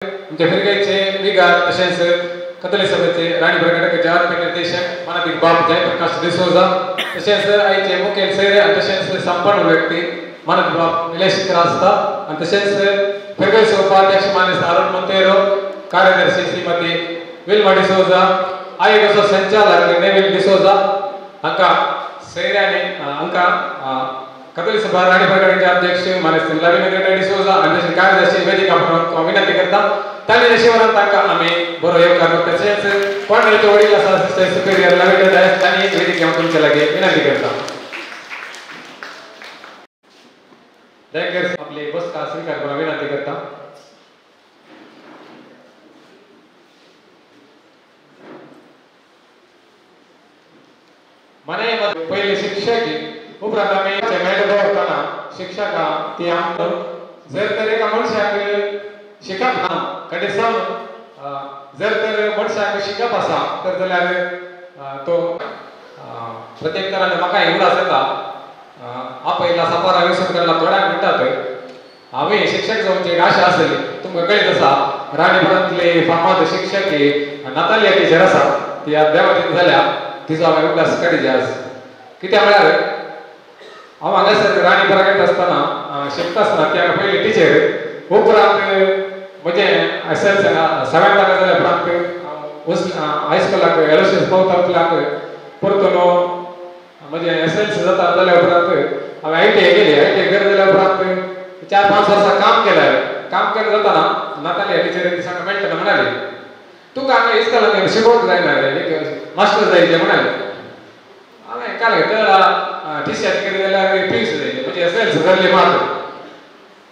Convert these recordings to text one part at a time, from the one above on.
आमच्या फिरगाईचे विगार तसेच कथोलिक सभेचे राणी प्रकटकाचे आत्मिक निर्देशक मानदिक बाप जयप्रकाश डिसोजा तसेच आईचे मुखेल सैरे आणि तसेच संपन्न व्यक्ती मानद बाप निलेश रास्ता आणि तसेच फिरगाईचे उपाध्यक्ष मानस अरुण मंतेरो कार्यदर्शी श्रीमती विल्मा डिसोजा आई कसो संचालक नेविल डिसोजा अंका सैर्याने अंका कथोलिक सभा राणी प्रकटकाचे अध्यक्ष मानस लविनगर डिसोजा आणि कार्यदर्शी वेदिका म्हणून विनंती करता त्यांनी शिवरात ताका आम्ही बरोबर एक करतो तसेच पण याच्या वडील असा सुपेरियर लविनगर आहे त्यांनी वेदिका तुमच्या लगे विनंती करता दयकर आपले बस का स्वीकार करा विनंती करता मने पहिले शिक्षक उपरांत आम्ही मेळटो असताना शिक्षका ती आमकां जर तर एका मनशाक शिकप ना कडेसान जर तर मनशाक शिकप आसा तर जाल्यार तो प्रत्येक तरान म्हाका उदास येता आपयला सापारा विसरून केला थोड्या मिनटात हांवें शिक्षक जावची एक आशा आसली तुमकां कळीत आसा राणीपणांतले फामाद शिक्षक नातालिया टिचर आसा ती देवातीन जाल्या तिचो हांवें उल्हास काडीचे आज कित्याक म्हळ्यार हांव हांगासर राणीपरा घेता आसतना शिकता आसतना ती हांगा पयली टिचर उपरांत म्हणजे सेवेंथाक जाल्या उपरांत हायस्कुलाक एलोशियस पावताक परतून म्हणजे एसएलसी जाता जाल्या उपरांत हांवें ITI केली ITI केली जाल्या उपरांत 4-5 वर्सां काम केलें जाताना नातालिया टिचर ती सांगा मेळटना म्हणाली तुका हांगा इस्कॉलान शिकोवंक जायना रे मास्टर जायचे म्हणाले हांवें काल घेतला टीसीआर केली जाल्यार PUC जायचे म्हणजे एसएलसी जाल्ली मात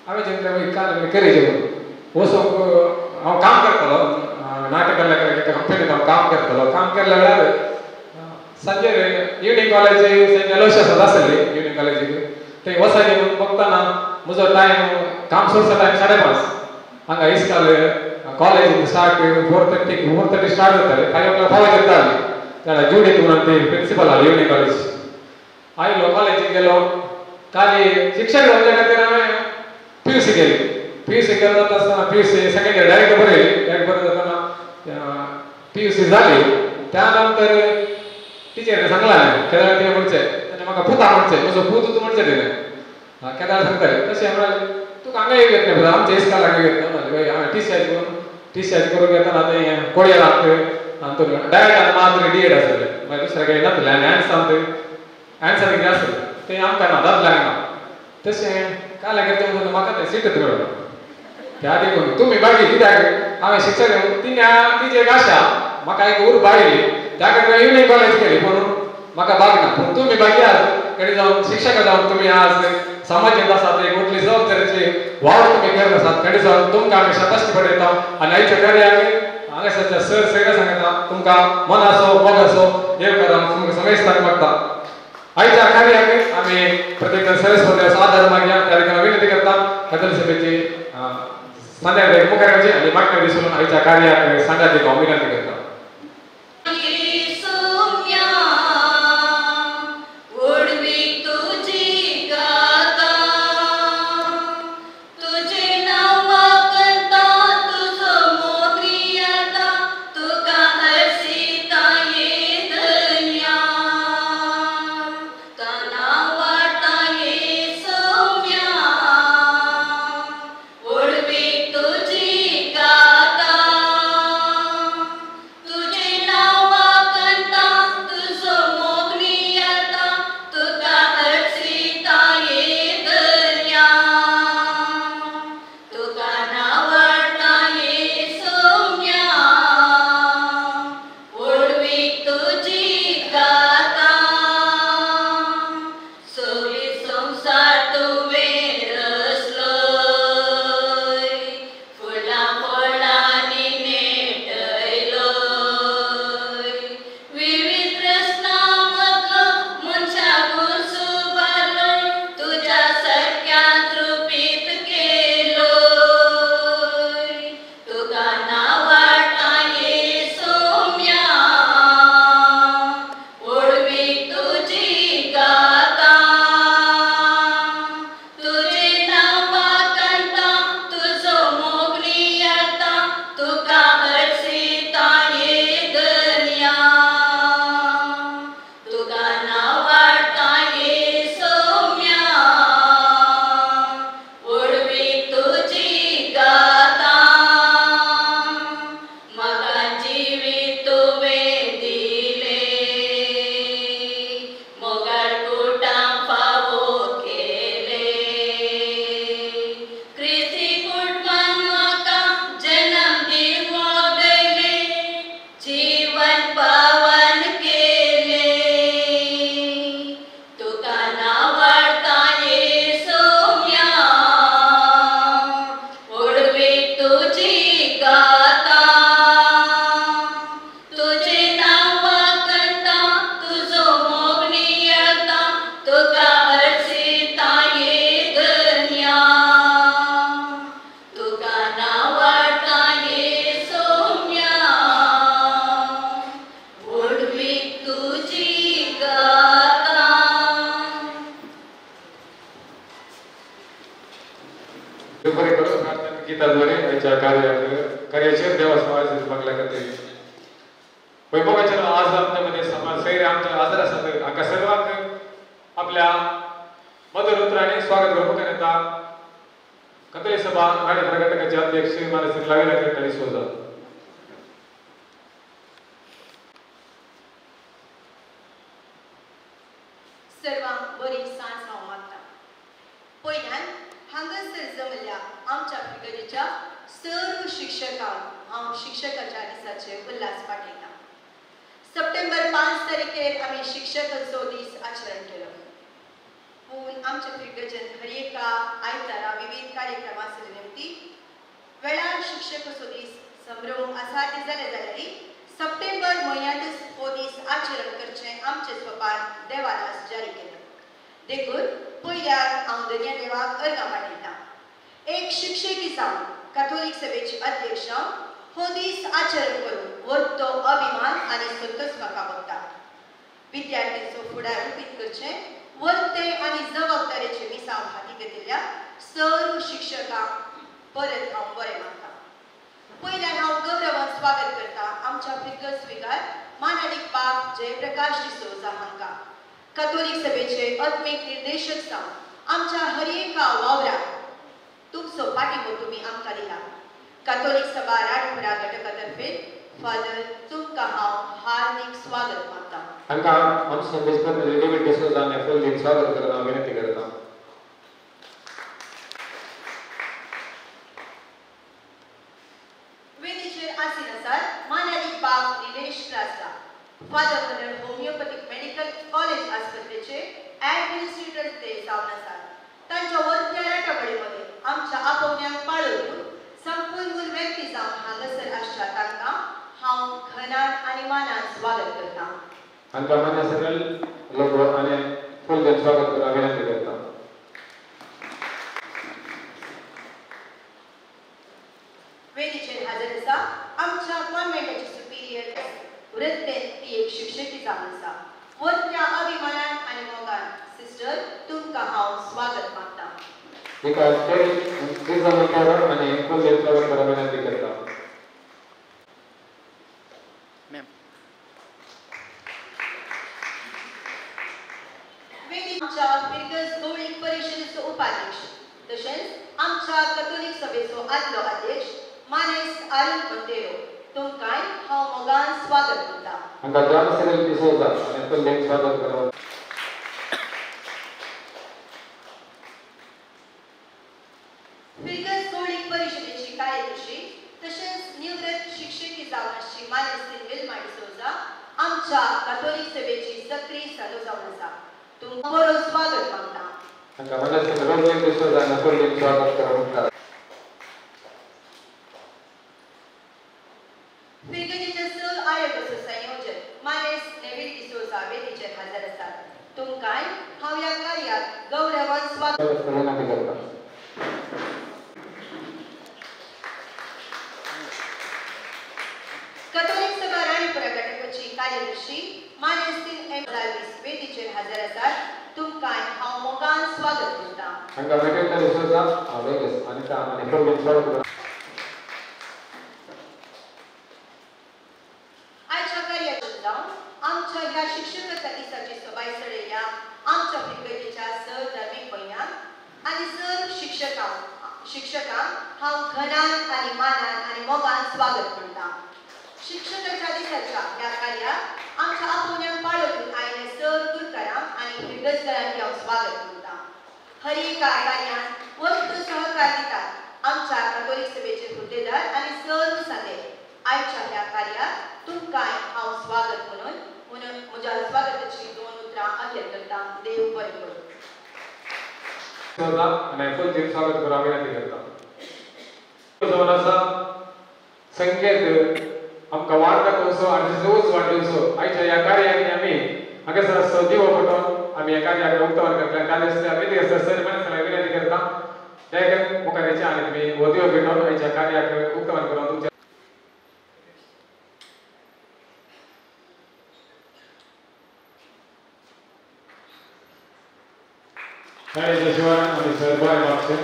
हांवें चिंतलें काल करीचे म्हणून वचूंक हांव काम करतालो नाटकाल्या कंपनीत हांव काम करतालो काम केल्या वेळार सांजे इवनिंग कॉलेज सेंट एलोशियसांत आसली इवनिंग कॉलेजीक थंय वसाचे म्हणून बघताना म्हजो टायम काम सोडचा टायम 5:30 हांगा इस्कॉल कॉलेज स्टार्ट 4:30 स्टार्ट जाताले 5 o'clock पावत येताली त्याला जुडीत म्हणून ते प्रिन्सिपल आले इवनिंग कॉलेज आयलो कॉलेजीक गेलो काली शिक्षक जावच्या खातीर हांवें PUC केली PUC करता आसतना PUC सेकंड इयर डायरेक्ट बरयली जाताना PUC जाली त्या नंतर टीचर सांगला केदार ते म्हणचे त्याने म्हाका पुता म्हणचे म्हजो पूत तूं म्हणचे तेणे केदार सांगताले तशें म्हणाले तुका हांगा येवंक येत ना आमच्या इस्कॉलाक येवंक येत ना हांवें टीसीआर करून घेताना थंय कोडयेराक डायरेक्ट आतां मात्र DED आसलें मागीर दुसऱ्या कडेन नासलें आनी आन्सर कितें आसलें तें आमकां ना दादल्यांक ना तशें काल करचें म्हणून म्हाका तें सीटच मेळ्ळो त्या देखून तुमी बागी कित्याक हांवें शिक्षक तिची एक आशा म्हाका एक उर्बा आयली त्या खातीर इवनिंग कॉलेज केली पूण म्हाका बाग ना पूण तुमी बागी आज कडेन जावन शिक्षक जावन तुमी आज समाजीक आसात एक व्हडली जबाबदारीची वावर तुमी करत आसात कडेन जावन तुमकां आमी शाबासकी पडयता आनी आयच्या कार्याक हांगासरच्या सर सैरा सांगता तुमकां मन आसो मोग आसो देव करा तुमकां समेस्ताक मागता आयच्या कार्याक आमी प्रत्येक सरस्वती आदार मागया त्या देखून विनंती करता कथोलिक सभेची संध्याकाळी मुखाराची आनी मागण्या दिसून आयच्या कार्याक सांगाची हांव विनंती करता कार्याचे देवा समाज बघल्या करते वैभवाच्या आज आमच्यामध्ये समाज सैर आमच्या आदर असतात आका सर्वांक आपल्या मधुर उतराने स्वागत करून करता कथोलिक सभा गाडी प्रकटकाचे अध्यक्ष मानसिक लावेला करताना सोजा सर्वांक बरी सांज हांव मागता पयल्यान हांगासर जमल्या आमच्या पिगडीच्या सर्व शिक्षकांक हांव शिक्षकाच्या दिसाचे उल्हास पाठयता सप्टेंबर 5 तारखेर आमी शिक्षकाचो दीस आचरण केलो पूण आमच्या पिगडीचें हर एका आयतारा विविध कार्यक्रमांसर निमती वेळार शिक्षकाचो दीस संभ्रम आसा ती जाल्यार सप्टेंबर म्हयन्यांतच हो दीस आचरण करचें आमचे स्वपान देवारास जारी केलो देखून पयल्यार हांव धन्य देवाक अर्गां पाठयता एक शिक्षकी जावन कॅथोलीक सभेची अध्यक्ष हो दीस आचरण करून व्हड तो अभिमान आनी संतोष म्हाका भोगता विद्यार्थ्यांचो फुडार रुपीत करचें वर्ते आनी जबाबदारेचे मिसांव हाती घेतिल्ल्या सर्व शिक्षकांक परत हांव बरें मानता पयल्यान हांव गौरवान स्वागत करता आमच्या फिगर स्वीकार मानाडीक बाब जयप्रकाश डिसोजा हांकां कॅथोलीक सभेचे आत्मीक निर्देशक जावन आमच्या हर एका वावराक तुमचो पाठिंबो तुमी आमकां दिला कॅथोलीक सभा राडपुरा घटकातर्फे फादर तुमकां हांव हार्दिक स्वागत मागता हांकां आमचे बिस्पत डेव्हिड डिसोजा ने फुल स्वागत करता विनंती करता father Muller homoeopathic medical college आस्पत्रेचे ॲडमिनिस्ट्रेटर ते जावन आसात तांच्या वर्त्या राटाबडीमध्ये आमच्या आपोवण्यांक पाळो दिवन संपूर्ण व्यक्ती जावन हांगासर आसच्या तांकां हांव घनान आनी मानान स्वागत करता हांकां मान्य सकल लोक आनी फुल स्वागत करता विनंती करता वेदीचेर हाजर आसा आमच्या कॉन्व्हेंटाची सुपिरियर वृत्तेन ती एक शिक्षकी जावन आसा वर्त्या अभिमानान आनी मोगान सिस्टर तुमकां हांव स्वागत मागता एका श्रीजमकार आनी फुल स्वागत करता विनंती करता वेदी आमच्या फिगर्स गवळीक परिशदेचो उपाध्यक्ष तशेंच आमच्या कॅथोलीक सभेचो आदलो अध्यक्ष मानेस आरुण मोंतेरो तुमकांय हांव मोगान स्वागत करता हांकां जॉन सिरिल डिसोजा आनी फुल स्वागत करता फिगर्स गवळीक परिशदेची कार्यदर्शी तशेंच निवृत्त शिक्षकी जावन आशिल्ली मानेस विल्मा डिसोजा आमच्या कॅथोलीक सभेची सक्रीय साधू जावन आसा तुमकां बरो स्वागत मागता हांकां मानेस रोजलिन डिसोजा आनी फुल स्वागत करता फिगडीचे स आयोगाचो संयोजक मानेस नेव्हिल डिसोजा वेदीचेर हाजर आसात तुमकांय हांव ह्या कार्याक गौरवान स्वागत करता कॅथोलीक सभा राणीपुरा घटकाची कार्यदर्शी मानेस एम जाल्विस वेदीचेर हाजर आसात तुमकांय हांव मोगान स्वागत करता हांकां मेटेल डिसोजा वेगस आनी आनी फुल स्वागत करता आमच्या ह्या शिक्षकाच्या दिसाची सभाय चडयल्या आमच्या फिगडीच्या सर्व धर्मीक भयणांक आनी सर्व शिक्षकांक हांव घनान आनी मानान आनी मोगान स्वागत करता शिक्षकाच्या दिसाच्या ह्या कार्याक आमच्या आपोवण्यांक पाळो दिवन आयिल्ले सर्व गुरकारांक आनी फिगर्सकारांक हांव स्वागत करता हर एका कार्यांत वस्त सहकार दितात आमच्या कॅथोलीक सभेचे हुद्देदार आनी सर्व सादे आयच्या ह्या कार्याक तुमकांय हांव स्वागत म्हणून म्हज्या स्वागताची 2 उतरां अखेर करता देव बरें करूं आनी फुल स्वागत करता विनंती करता जावन आसा संकेत आमकां वाडदिवसो आनी रोज वाडदिवसो आयच्या ह्या कार्याक आमी हांगासर दिवो पटोवन आमी ह्या कार्याक उक्तावण करतले त्या दिसा विधी आसता सर विनंती करता त्या मुखाराचे आनी तुमी हो दिवो पेटोवन आयच्या कार्याक उक्तावण करून तुमच्या शाळेच्या शिवारान आमी सर बरें मागचे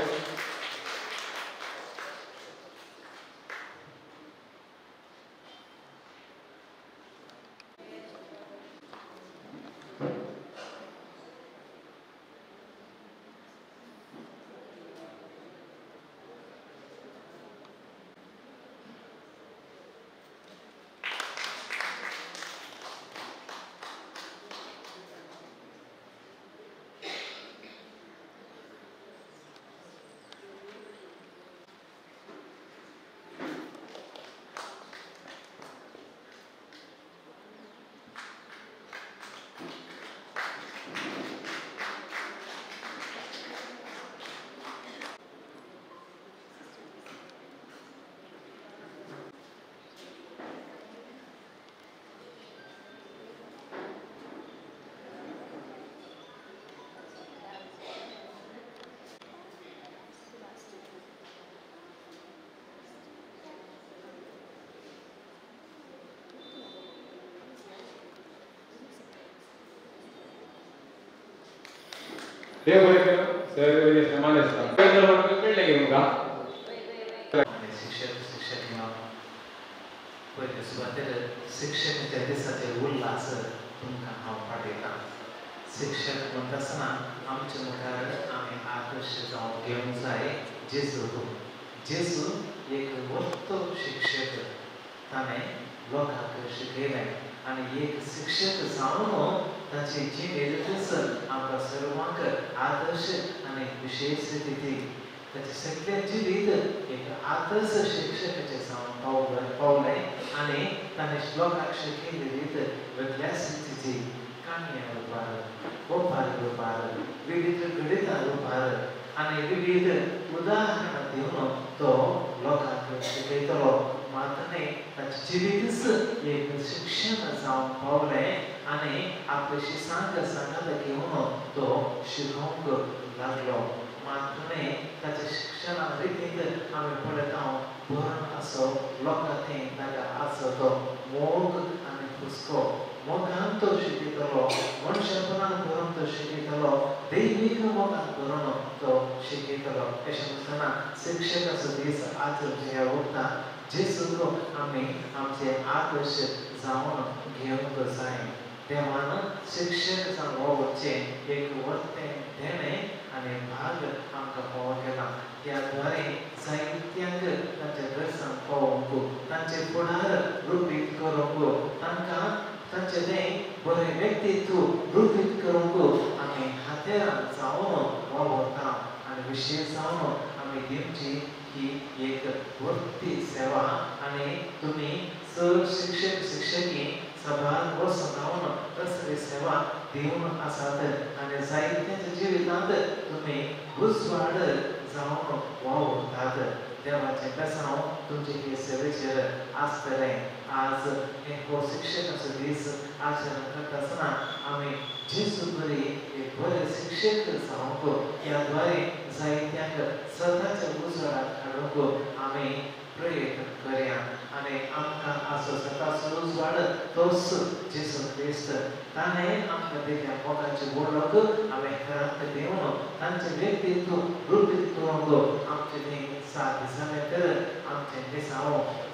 देव बरे करो सर समान असता जर म्हणतो कळले की तुमका शिक्षक पहिले सुरुवातीला शिक्षकाच्या दिसाचे उल्हास तुमकां हांव पाठयतां. शिक्षक म्हणटा आसतना आमच्या मुखार आमी आदर्श जावन घेवंक जाय जेजू एक व्हडलो शिक्षक ताणें लोकांक शिकयलें आनी एक शिक्षक जावन ताची जिणेंत आमकां सर्वांक आदर्श आनी विशेष रितीन ताचे सगळे जिणेंत एक आदर्श शिक्षकाचें जावन पावलें आनी ताणें लोकांक शिकयली रीत वेगळ्या स्थितीची काणयां रुपार ओपार रुपार विविध गणितां रुपार आनी विविध उदाहरणां दिवन तो लोकांक शिकयतलो. मातने ताचे जिणेंतच एक शिक्षण जावन पावलें आनी आपले शिसांक सांगात घेवन तो शिकोवंक लागलो. मातने ताच्या शिक्षणा रितीन आमी पळयता बरो आसो लोकां थंय ताका आसो तो मोग आनी हुस्को मोगान तो शिकयतलो मनशापणान बरोवन तो शिकयतलो दैवीक मोगान बरोवन तो शिकयतलो. अशें म्हणटना शिक्षकाचो दीस आज जे उरता जेजूक आमी आमचे आदर्श जावन घेवंक जाय. देवान शिक्षक जावन वचचें एक व्हडलें देणें आनी भाग आमकां फावो केला. त्या द्वारे जायत्यांक तांच्या गरजांक पावोवंक तांचे फुडार रुपीत करूंक तांकां तांचे तें बरें व्यक्तित्व रुपीत करूंक आमी हातेरां जावन वावरता आनी विशेश जावन आमी दिवची ही एक व्हडली सेवा. आनी तुमी चड शिक्षक शिक्षकी सभान वचून रावन कसली सेवा दिवन आसात आनी जायत्यांच्या जिवितांत तुमी उजवाड जावन वावरतात. देवाचें बेसांव तुमचे हे सेवेचेर आसतलें. आज हो शिक्षकाचो दीस आचरण करता आसतना आमी जेजू बरी एक बरे शिक्षक जावंक ह्या द्वारे जायत्यांक स्वताच्या उजवाडाक हाडूंक आमी प्रयत्न करया. आनी आमकां आसो सकाळचो उजवाड तोच जेजू क्रिस्त ताणें आमकां दिल्या मोगाची वळख आमी हेरांक दिवन तांचें व्यक्तित्व रुपीत करूंक आमचें थंय साथ जालें तर आमचें दिसांव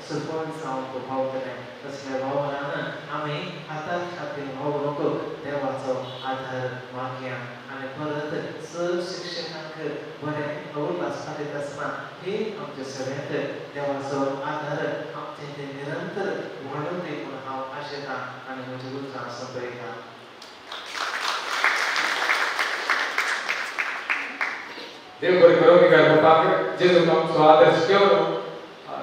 सफळ जावंक पावतलें. तसल्या वावरान आमी हाताक खातीर वावरूंक देवाचो आदार मागया. आनी परत चड शिक्षकांक बरें उल्हास फाटीत आसतना ही आमच्या सगळ्यांक देवाचो आदार आमचें तें निरंतर वाडूं दी म्हूण हांव आशेतां आनी म्हज्या उतरां सोंपयतां. देव बरे करो की काय बापाक जेजू आमचो आदर्श घेवन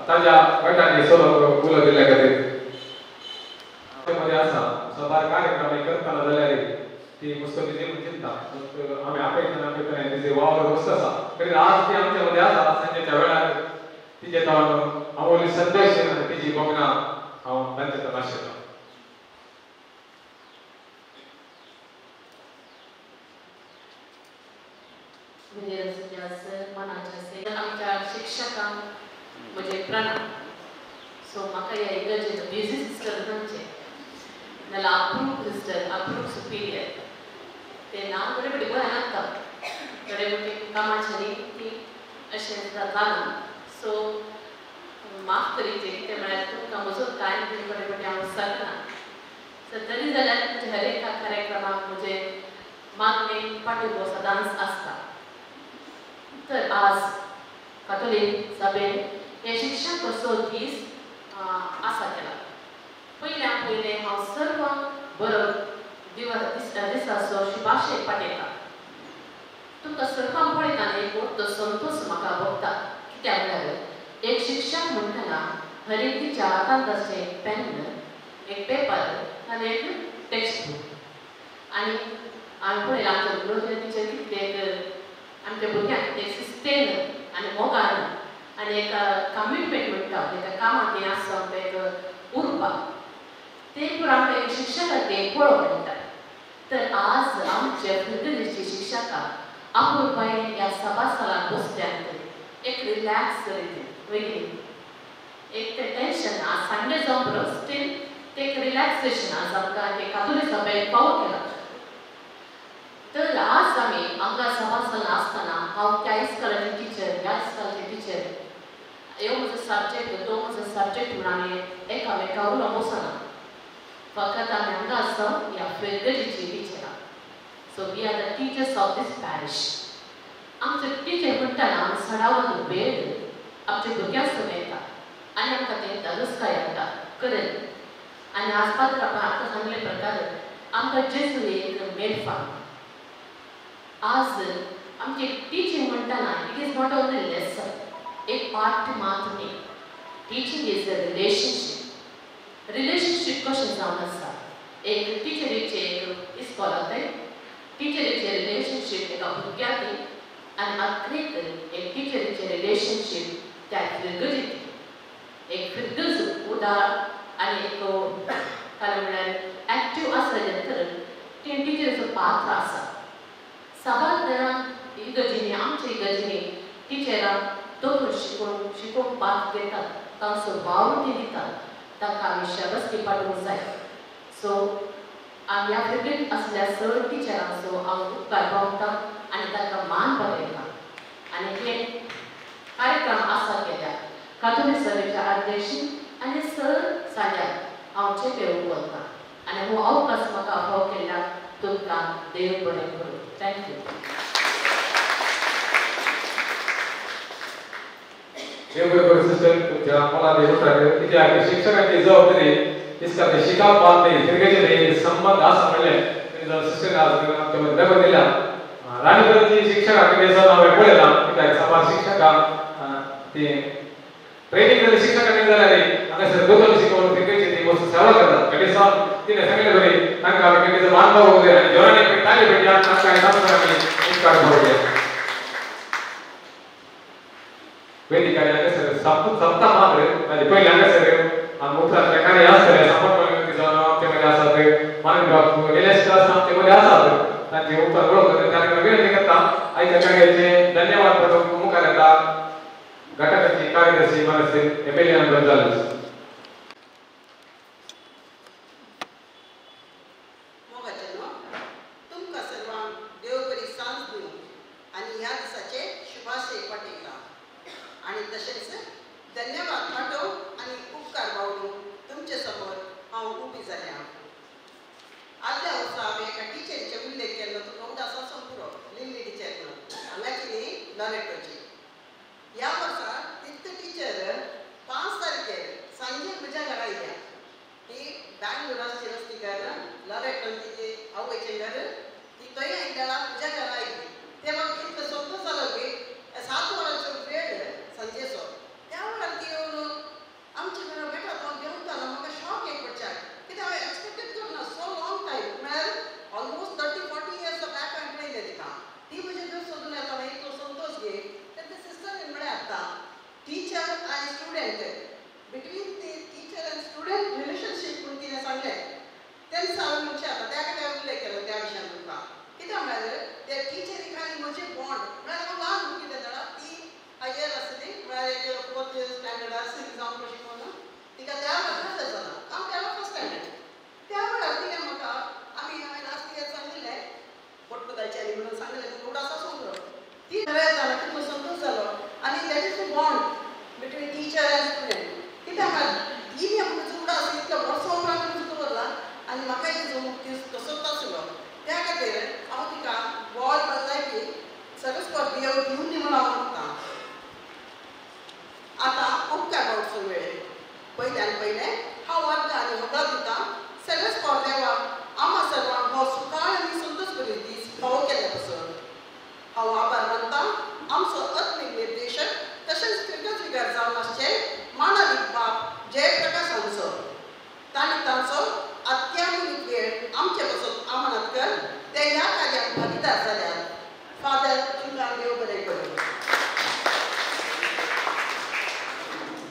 ताज्या गटांनी सोलोंक उलो दिल्या खातीर मध्ये आसा सदार कार्यक्रम करतना जाल्यार ती पुस्तक जी चिंता आमी आपयतना तिजे वावर वस्त आसा तरी आज ती आमच्या मध्ये आसा. संजेच्या वेळार तिचे तोंड अमोली संदेश आनी तिजी मोगना हांव तांचे तोंड आशिल्लो. आमच्या शिक्षकांक म्हजे प्रणाम. सो म्हाका ह्या इगर्जेन बिजी सिस्टर तांचे नाल्यार अप्रूव सिस्टर अप्रूव सुपिरियर तें नांव बरें बरें गोंयान आसता बरें बरें कामाच्या ती अशें जालां. सो माफ करीत कितें म्हळ्यार तुमकां म्हजो टायम बी बरें बरें हांव विसरना. सो तरी जाल्यार हर एका कार्यक्रमाक म्हजे मागणेक पाठिंबो सदांच आसता. तर आज कातोलीक सभेन हे शिक्षक कसो दीस आसा केला. पयलें हांव सर्वांक बरो दिसाचो शुभाशय पाठयता. तुमकां सर्वांक पळयतना एक व्हडलो संतोश म्हाका भोगता. कित्याक म्हळ्यार एक शिक्षक म्हणटना हर एकच्या हातांत आसचें एक पेन एक पेपर आनी एक टेक्स्ट बूक आनी हांवें पळयलां आमच्या गृह टिचर कितें आमच्या भुरग्यांक एक शिस्तेन आनी मोगान आनी एक कमिटमेंट म्हणटा एका कामाक हें आसा एक उरपाक ते पूण आमकां एक शिक्षकाक एक पळोवंक मेळटा. तर आज आमचे फुडलीची शिक्षकां आपूण बाय ह्या सभास्थलांत बसल्यात एक रिलॅक्स रितीन वेगळी एक तें टेन्शन आज संडे जावन बरो स्टील ते एक रिलॅक्सेशन आज आमकां ते कातोलीक सभेक पावो केला. तर आज आमी हांगा आसतना हांव त्या इस्कॉलाची टिचर ह्या इस्कॉलाची टिचर ह्यो म्हजो सब्जेक्ट तो म्हजो सब्जेक्ट म्हणून आमी एकामेका उलोवंक वचना फकत आमी हांगा आसा ह्या फिरगजीची टिचरां so we are the teachers of this parish आमचे टिचर म्हणटाना आमी सडावन वेळ आमच्या भुरग्यांक समयता आनी आमकां ते धनुस्काय येता करेल आनी आज पात्रां आतां सांगले प्रकार आमकां जेजू एक मेडफाम आज आमची टिचींग म्हणटाना it is not only lesson एक पार्ट मात न्ही टिचींग इज अ रिलेशनशीप कशें जावन आसा एक टिचरीचे एक इस्कॉलांतय टिचरीचे रिलेशनशीप एका भुरग्याक आनी आखरीक एक टिचरीचे रिलेशनशीप त्या फिरगजीत एक फिरगज उदार आनी एक काय म्हळ्यार एक्टीव आसा जाल्यार तर ती टिचरीचो पात्र आसा साबार जाणां इगर्जीनी आमच्या इगर्जीनी टिचरां दोतोर शिकोवन पाठ घेतात तांचो वावूर ती दितात तांकां आमी शाबासकी पाठोवंक जाय सो आमी ह्या फिरगेत आसल्या चड टिचरांचो हांव उपकार भावता आनी तांकां मान बगयता आनी हे कार्यक्रम आसा केल्या कातोलीक सभेच्या अध्यक्षीन आनी सर साल्याक हांव चेपे उखलतां आनी हो अवकाश म्हाका फावो केल्या तुमकां देव बरें करूं थँक्यू देव बरें करूं सिस्टर तुमच्या मला देव कित्या शिक्षकाची जबाबदारी इसका शिकाप बात नाही फिरगेचे संबंध आसा म्हणले सिस्टर आज आमच्या मध्ये दिल्या राणीगरची शिक्षकाकडे नाव पळयलां कित्याक समाज शिक्षका ते ट्रेनिंग जाल्ले शिक्षकांनी जाल्यार हांगासर दोतोर शिकोवन फिरगेची ती वस्तू सेवा करतात कडेन सावन तिणें सांगले बरी तांकां आमी कडेन मान भाव जाय आनी जोरांनी ताली भेटल्या तांकां तांकां आमी उपकार भावले वेदिकांनी हांगासर सप्ता मात्र म्हणजे पयलीं हांगासर आमी उपरांतले कार्य आसतले संपर्क जावन आमचे मदीं आसात मानवी बाबू गेलेस्ट आसा आमचे मदीं आसात तांचे उपकार वळख करता तांकां विनंती करता आयच्या कार्याचे धन्यवाद प्रभू मुखार येता घटकाची कार्यदर्शी मनसे एमेलियान गोंजालेस मोगाचेनो तुमकां सर्वांक देव बरी सांज दिवं आनी ह्या दिसाचे शुभाशय पटयता आनी तशेंच धन्यवाद पाठोव आनी उपकार भावून तुमचे समोर हांव उबी जाल्यां आदल्या वर्सा हांवें एका टिचरीचे उल्लेख केल्लो तुका उदासा पुरो लिल्ली टिचर म्हणून हांगाची न्ही लॉरेटोची ह्या वर्सा तितली टीचर 5 तारखेर सांजे म्हज्या घरा येयल्या ती बँगलोर आसची रस्ती घर लॉरेटोन तिचे आवयचें घर ती थंय आयल्या म्हज्या घरा आयली ते म्हाका इतलो संतोश जालो की 7 वरांचो वेळ सांजेचो त्या वेळार ती येवन आमच्या घरा बेटा तो देंवतालो म्हाका शॉक एक पडच्याक कित्याक हांवें एक्सपेक्टेड करना सो लॉंग टायम म्हळ्यार ऑलमोस्ट 30-40 इयर्स बॅक हांवें पळयलें तिका ती म्हजे घर सोदून येताना इतलो संतोष घे तेन्ना सिस्टरीन म्हळें आतां टीचर आनी स्टुडंट बिटवीन दी टीचर आनी स्टुडंट रिलेशनशीप म्हणून तिणें सांगलें तेन्ना हांवें म्हणचें आतां त्या खातीर उल्लेख केलो त्या विशयान तुमकां कित्याक म्हळ्यार ते टिचरीक आनी म्हजें बॉन्ड म्हळ्यार हांव ल्हान भुरगीं तेन्ना ती हायर आसली म्हळ्यार एक 4th स्टँडर्ड आसली जावं कशी म्हणून तिका त्या वेळार जाला हांव केलो 1st स्टँडर्ड त्या वेळार तिणें म्हाका आमी हांवें लास्ट इयर सांगिल्लें पोर्तुगालच्यानी म्हणून सांगलें तुका उडासा समरो ती बरें जालें तितलो संतोश जालो आनी that is the bond between teacher end student कित्याक तिणें म्हजो उडास इतलो वर्सां उपरांत तुका दवरला आनी म्हाका तसोच आसलो त्या खातीर हांव तिका बॉल बदलायकी सर्वीस कॉर्पियो दिवन दी म्हणून हांव म्हणटां आतां उपकार भावचो वेळ पयल्यान पयलें हांव वर्ग आनी होकार दितां सर्वीस कॉर्देवाक आम्हा सर्वांक हो सुकाळ आनी संतोश भरीत दीस फावो केल्या पासून हांव आभार मानतां आमचो आत्मीक निर्देशक तशेंच फिरगज विकार जावन आसचे मानवीक बाब जयप्रकाश हांचो तांणी तांचो अत्याधुनीक वेळ आमचे पासून अमानत कर ते ह्या कार्याक भागीदार जाल्यात फादर तुमकां देव बरें करूं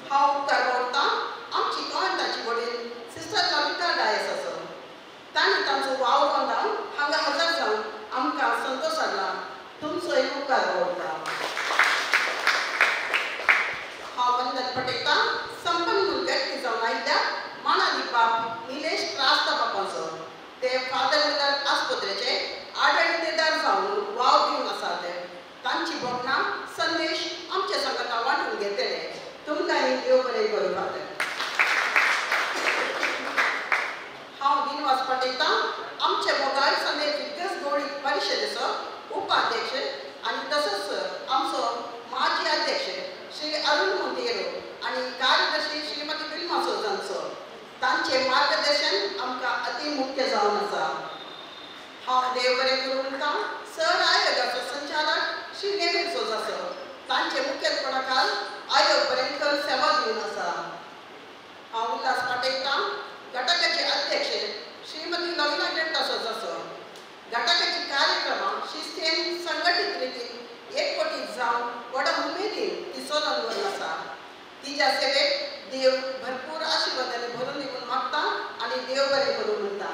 हांव उपकार भावतां आमची गोंयांताची वडील सिस्टर ललिता तांचे मार्गदर्शन आमकां अति मुख्य जावन आसा. हांव देव बरें करूं म्हणटा सर आयोगाचो संचालक श्री नेमीर सोजा सर. तांचे मुखेलपणाखाल आयोग बरेंकर सेवा दिवन आसा. हांव उल्हास पाटयतां घटकाचे अध्यक्ष श्रीमती लग्ना ग्रेटा सोजा सर. घटकाची कार्यक्रमां शिस्तेन संघटीत रितीन एकवटीत जावन व्हडा उमेदीन ती चलोवन व्हरून आसा. तिच्या सेवेक देव भरपूर आशिर्वादांनी भरून दिवून मागता आनी देव बरें करूं म्हणटा.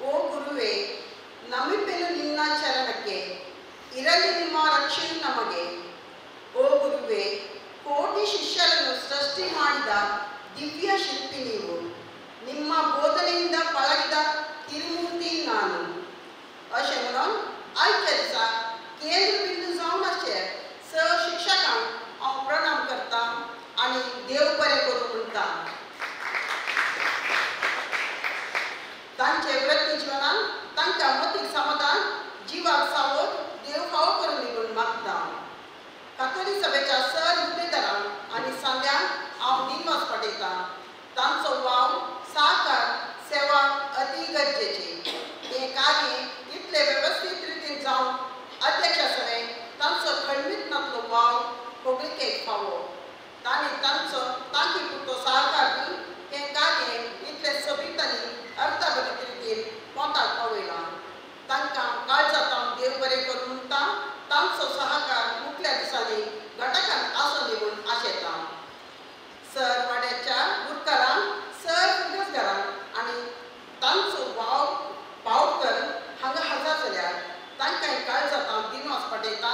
ओ ಗುರುವೇ, ನಮ್ಮಿಬ್ಬರು ನಿನ್ನ ಚರಣಕ್ಕೆ ಇರಲಿ ನಿಮ್ಮ ರಕ್ಷಣೆ ನಮಗೆ. ಓ ಗುರುವೇ, ಕೋಟಿ ಶಿಷ್ಯರನ್ನು ಸೃಷ್ಟಿ ಮಾಡಿದ ದಿವ್ಯ ಶಿಲ್ಪಿ ನೀವು. ನಿಮ್ಮ ಬೋಧನೆಯಿಂದ ಪಳಗಿದ तिरुमूर्ती ನಾನು. अशें म्हणून आयच्या दिसा केंद्र बिंदू जावन अशें शिक्षकांक हांव प्रणाम करता आनी देव बरें करूं म्हणटा. तांचे वृत्ती जिवनान तांकां मतीक समाधान जिवाक सावध देव फावो करून दिवून मागता. कातोलीक सभेच्या सर हुद्देदारांक आनी सांग्यांक हांव दिनवास पाठयतां. तांचो वाव सहकार सेवा अति गरजेची. हे कार्य इतले वेवस्थीत रितीन जावन अध्यक्षा सभेन तांचो खडमीत नातलो वाव पब्लिकेक फावो. तांची पुरतो सहकार दिवन हे कार्य इतले सोबीत अर्थभरीत रितीन पोंताक पावयला. तांकां काळजांत देव बरें करूं म्हणटा. तांचो सहकार मुखल्या दिसांनी घटकांत आसूं दिवून आशेता. सर वाड्याच्या गुरकारांक सर फिरस्कारांक आनी तांचो वाव पावकर हांगा हजर जाल्यार तांकांय काळजांत दिनवास पाठयता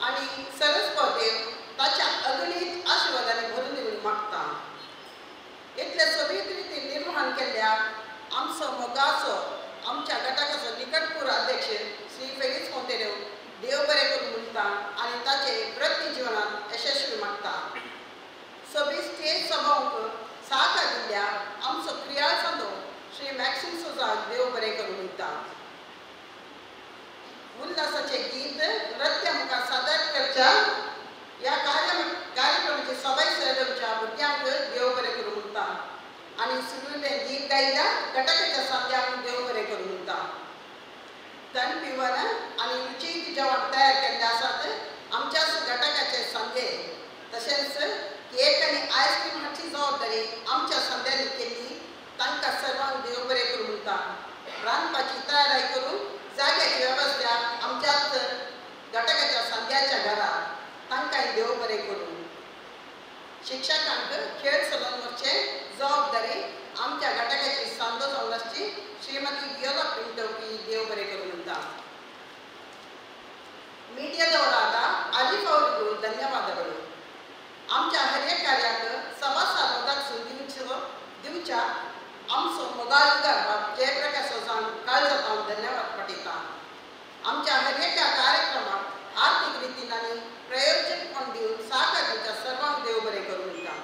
आनी सरस्वत देव ताच्या अगणीत आशिर्वादांनी भरून दिवून मागता. इतले सोबीत रितीन निर्माण केल्ल्या आमचो मोगाचो आमच्या घटकाचो निकटपूर अध्यक्ष श्री फेलिक्स मोंतेरेव देव बरें करूं म्हणटा आनी ताचे वृत्ती जिवनांत यशस्वी मागता. सोबीत स्टेज सभांक सहकार दिल्ल्या आमचो क्रियाळ सांदो श्री मॅक्सिम सोजाक देव बरें करूं म्हणटा. उल्हासाचे गीत नृत्य मुखार सादर करच्या ह्या कार्यक्रमाचे सभा सहयोगाच्या भुरग्यांक देव बरें करूं म्हणटा आनी सुरुवेन गीत गायल्या घटकाच्या सांग्यांक देव बरें करूं म्हणटा. तन पिवन आनी रुचीक जेवण तयार केल्ले आसात आमच्याच घटकाचे सांगे. तशेंच केक आनी आयस्क्रीम हाची जबाबदारी आमच्या संध्यांनी केल्ली. तांकां सर्वांक देव बरें करूं म्हणटा. रांदपाची तयारी करून जाग्याची वेवस्था आमच्याच घटकाच्या संध्याच्या घरात. तांकांय देव बरें करूं. शिक्षकांक खेळ चलोवन वचचे जबाबदारी आमच्या घटकाची सांदो जावन आसची. श्रीमती वियोला पिंटोकी देव बरें करूं म्हणटा. ಮೀಡಿಯಾದವರಾದ ಆಲಿಫ್ ಅವರಿಗೂ ಧನ್ಯವಾದಗಳು. आमच्या हर एक कार्याक सभासद पदाक दिवच्या आमचो मोगाळ बाब जयप्रकाश सोजांक काळजांत धन्यवाद पाठयता. आमच्या हर एका कार्यक्रमाक आर्थीक रितीन आनी प्रयोजकपण दिवन सहकार दिवच्या सर्वांक देव बरें करूं म्हणटा.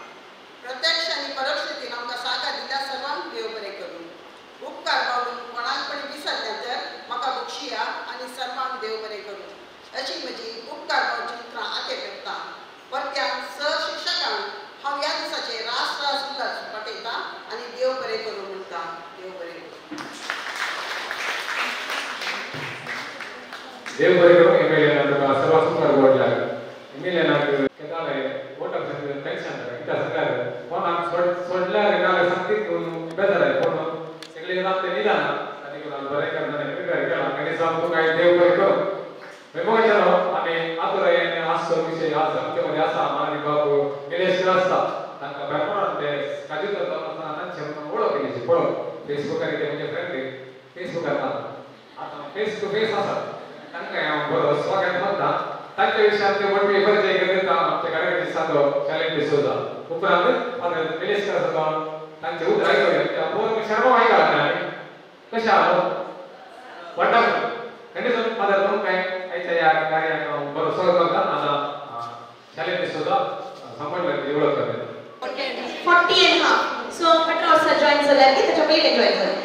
प्रत्यक्ष आनी परोक्ष रितीन आमकां सहकार दिल्या सर्वांक देव बरें करूं. उपकार बावडून कोणाकपणी विसरले तर म्हाका बक्षिया आनी सर्वांक देव बरें करूं अशी म्हजी उपकार बावची उतरां आखे करता. परत्यान सर शिक्षकांक हांव ह्या दिसाचे रास उल्हास पाठयता आनी देव बरें करूं म्हणटा. देव बरें करूं. देव बरें करूं. एमएलए सर्व सुंदर बोर्ड एमएलए केदाले वोटर टेन्शन कित्याक सांगल्यार कोणाक सोडल्यार नाल्यार सांगतीत बेजार आहे पूण सगळे ते निदान आनी बरें करताले प्रिपेर केला आनी सांग तुका देव बरें करूं. मेमोरीचो आमी आतुरायेन आसचो विशय आज आमचे मदीं आसा. आनी बाबू निलेश आसता तांकां बेळगांवांत ते काजू करता आसतना तांचे वळख केली पळोवप फेसबुकार ते म्हजे फ्रेंड फेसबुकार आतां फेस टू फेस आसात. तांकां हांव बरो स्वागत करता. तांच्या विशयान ते मोठी परिचय करता आमच्या घराकडे सांगो चॅलेंज डिसोजा उपरांत फादर निलेश आसा तांचे उतर आयकले पूर्ण शर्मा आयकला कशें आहा वंडरफुल. कंडिशन फादर तुमकां आयच्या ह्या कार्याक बरो स्वागत करता. आतां चॅलेंज डिसोजा संपणल्याची वळख करता. 40 and half. So 18 वर्सां जॉइन जाल्यार की ताच्या पयलीं जॉइन जालें.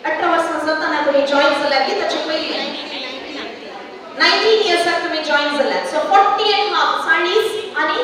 18 वर्सां जाताना तुमी जॉइन जाल्यार की ताच्या पयलीं 19 इयर्साक तुमी जॉइन जाल्यात. सो 40 and half 40 आनी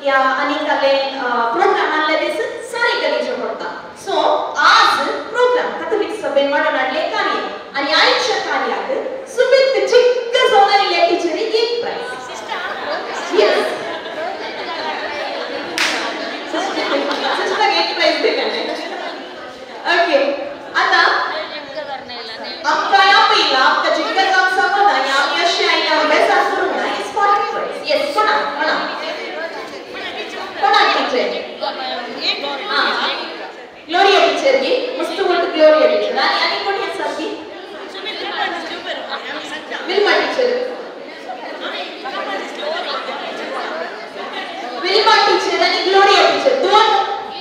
या अनेकाले प्रोग्राम आणले दिस सारे गलीचे पडता सो आज प्रोग्राम कथोलिक सभेन ಮಾಡೋ कार्य आणि आजच्या कार्यात सुबित चिಕ್ಕ सोनाली टीचरी एक प्राइस यस सिस्टर एक प्राइस देते ओके आता आपका यहाँ पहिला आपका जिंगल काम समझना यहाँ पे अशे आई ना वैसा सुनना इस फॉर्टी प्राइस यस कोणा टीचर हाँ ग्लोरिया टीचर की मस्त बोलते ग्लोरिया टीचर आणि कोण आहे सर की विल्मा टीचर विल्मा टीचर आणि ग्लोरिया टीचर दोन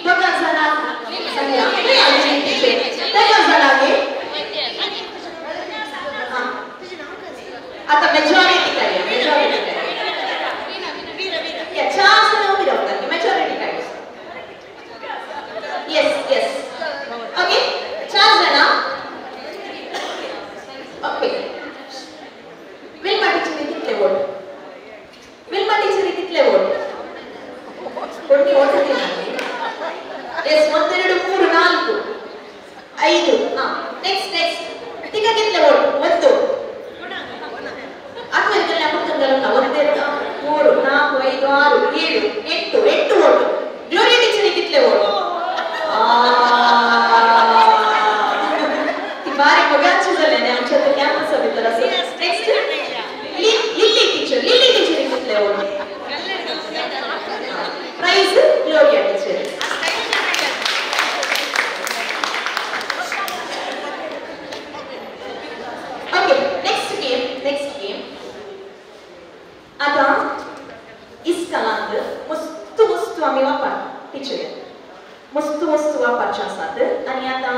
जणांना सांगा टीचर त्या जणांगे आता मेजॉरिटी करूया या चार जण उभी राहतात मेजॉरिटी करूया यस ओके चार जण ओके विल्मा टीचर कितले वोट विल्मा टीचर कितले वोट कोणी वोट यस 1 2 3 4 5 हां नेक्स्ट ठीक आहे कितले वोट 1 2 ಆತ್ಮರಿಕಲ್ಯಾಣ ಪುಸ್ತಕಗಳನ್ನ 1 2 3 4 5 6 7 8 ವೋಟ್ ಗ್ಲೋರಿಯಾ ಟೀಚರ್ कितले वोट ती बारीक बघायची झाले ना आमच्या तर कॅम्पस हवी तर असं नेक्स्ट लिली टीचर कितले vote price Gloria teacher okay next game आता इस्कालांत मस्त आम्ही वापर टीचर मस्त वापरचे असतात आणि आता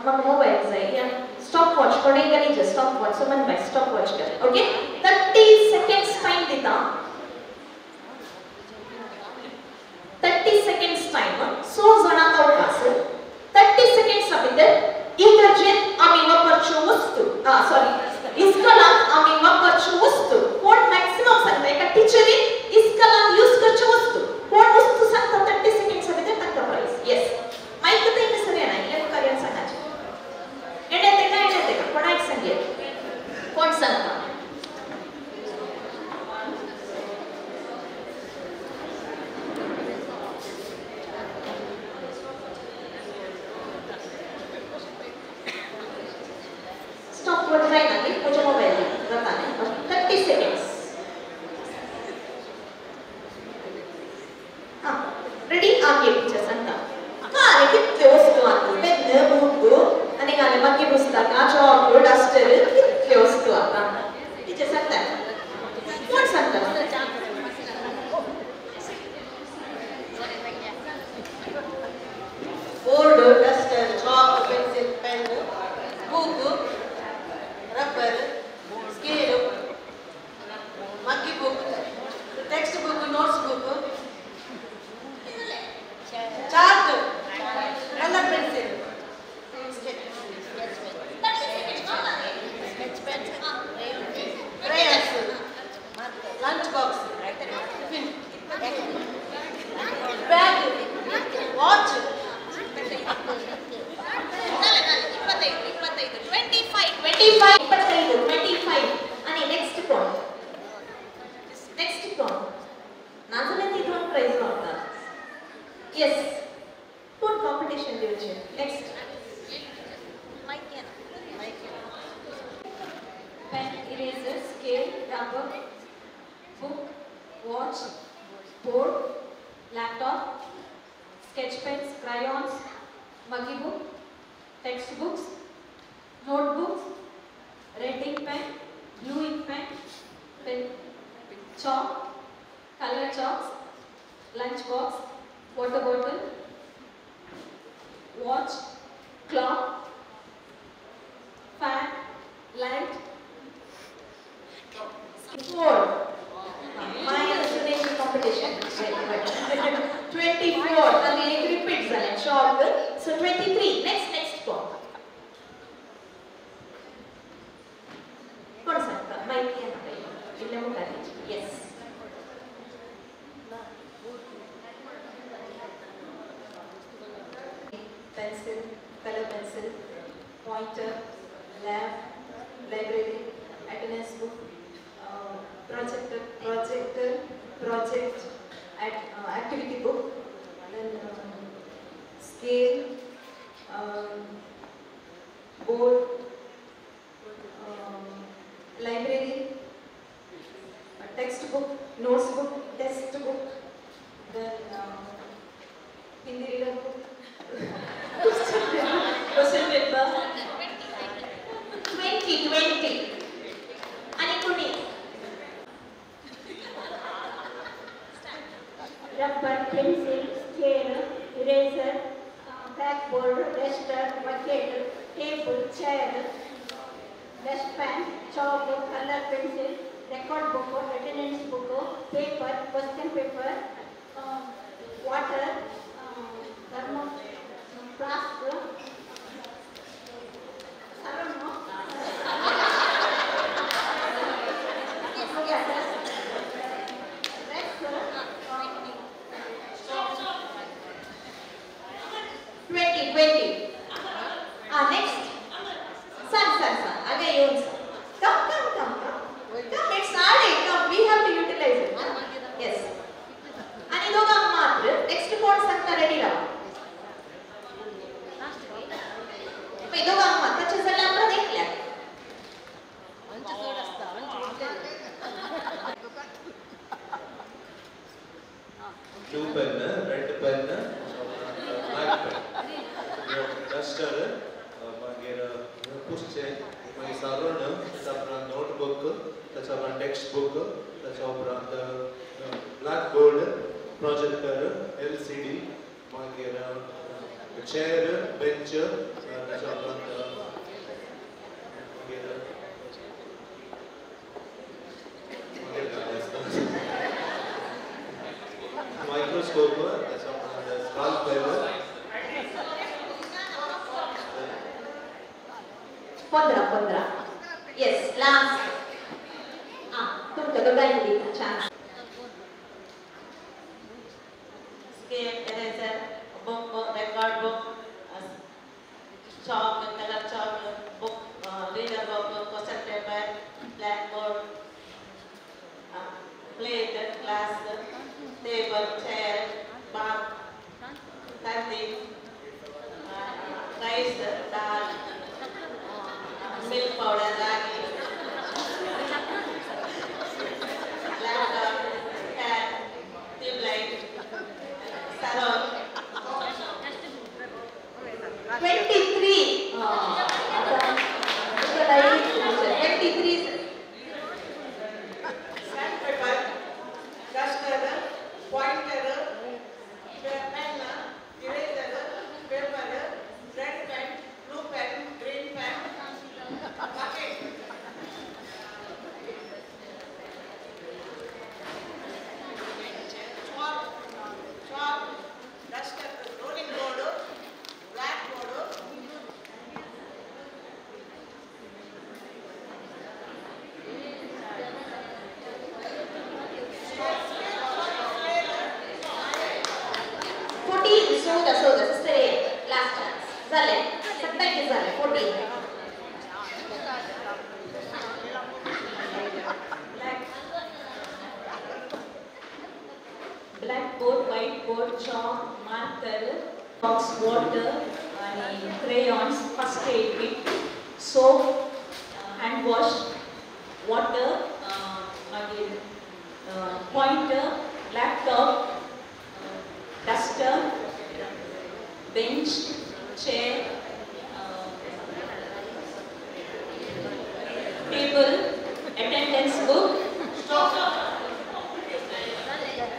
मग मोबाईल जाय या स्टॉप वॉच कोणी गणित स्टॉप वॉच सो मन बाय स्टॉप वॉच कर ओके 30 सेकंड्स टाइम देता 30 सेकंड्स टाइम सो जणा अवकाश 30 सेकंड्स भितर ही गरजेन आम्ही वापरच्यो वस्तू सॉरी इस्कालांत आम्ही वापरच्यो वस्तू कोण मॅक्सिमम सांगता एका टीचरीन इस्कालांत यूज करच्यो वस्तू कोण वस्तू सांगता 30 सेकंड्स भितर ताका प्राइस यस माइक तर इथे सगळे नाही इले कार्य सांगायचे येते का कोण एक सांगे कोण सांगता स्टॉप वर जाय ना तुझ्या मोबाईल जाताने 30 सेकंड्स हां रेडी आगे टीचर सांगता कारे कितले वस्तू आता पेन बुक आणि गाणे बाकी पुस्तक चॉक डस्टर कितले वस्तू आता टीचर सांगता कोण सांगता board duster chalk pencil pen book rubber scale muggy book text book notes book chart colour pencil crayons lunch box tiffin bag watch 25 आणि नेक्स्ट कोण नाजले ती दोन प्राइस वाटतात यस कोण कॉम्पिटिशन दिवचे next pen eraser scale rubber book watch board laptop sketch pens crayons muggy book text books notebooks red ink pen blue ink pen chalk color chalks lunch box water bottle watch clock fan light four my explanation competition 24 and it repeats and short so 23 next one कोण सांगता माहिती आहे ना इल्ले मुखारी yes pointer, lab, library, attendance book, project, activity book, then scale, board, library, textbook, notes book, test book, then Hindi reader book, question paper, 20. आणि कोणी rubber, pencil, scale, eraser, blackboard, duster, bucket, table, chair, dustpan, chalk, color pencil, record book, attendance book, paper, question paper, water, flask, I don't know. 20. Next. Son. Again, you come. It's early. Come, we have to utilize it. Yes. आणि दोघां मात्र next कोण सांगता ready राहा. मी दोघां मात्र त्याचे जर आपण ऐकल्या. Blue pen, red pen, black pen. Duster, पुस्तक, मागीर सारण, त्याच्या उपरांत नोटबुक, त्याच्या उपरांत टेक्स्टबुक, त्याच्या उपरांत ब्लॅकबोर्ड, प्रोजेक्टर, LCD, मागीर चेअर, बेंच, त्याच्या उपरांत मायक्रोस्कोप, त्याच्या उपरांत स्कॅल्पेल, 15. Yes, last. तुमचं दोघांनी छान. Scale, eraser, book, record book, chalk, color chalk, book, reader book, question paper, blackboard, plate, glass, table, chair, bar, candy, rice, dal, milk powder, ragi, laptop, pen, tube light, salon. 23. 23. Sandpaper, duster, pointer, pen, eraser, paper, red pen, blue pen, green pen, bucket. Chalk, duster, rolling board, blackboard, सोदा sister last chance झाले 27 झाले 14 blackboard, whiteboard, chalk, marker, box, water, and crayons, first aid kit, soap, hand wash, water, pointer, laptop, duster, bench, chair, table, attendance book.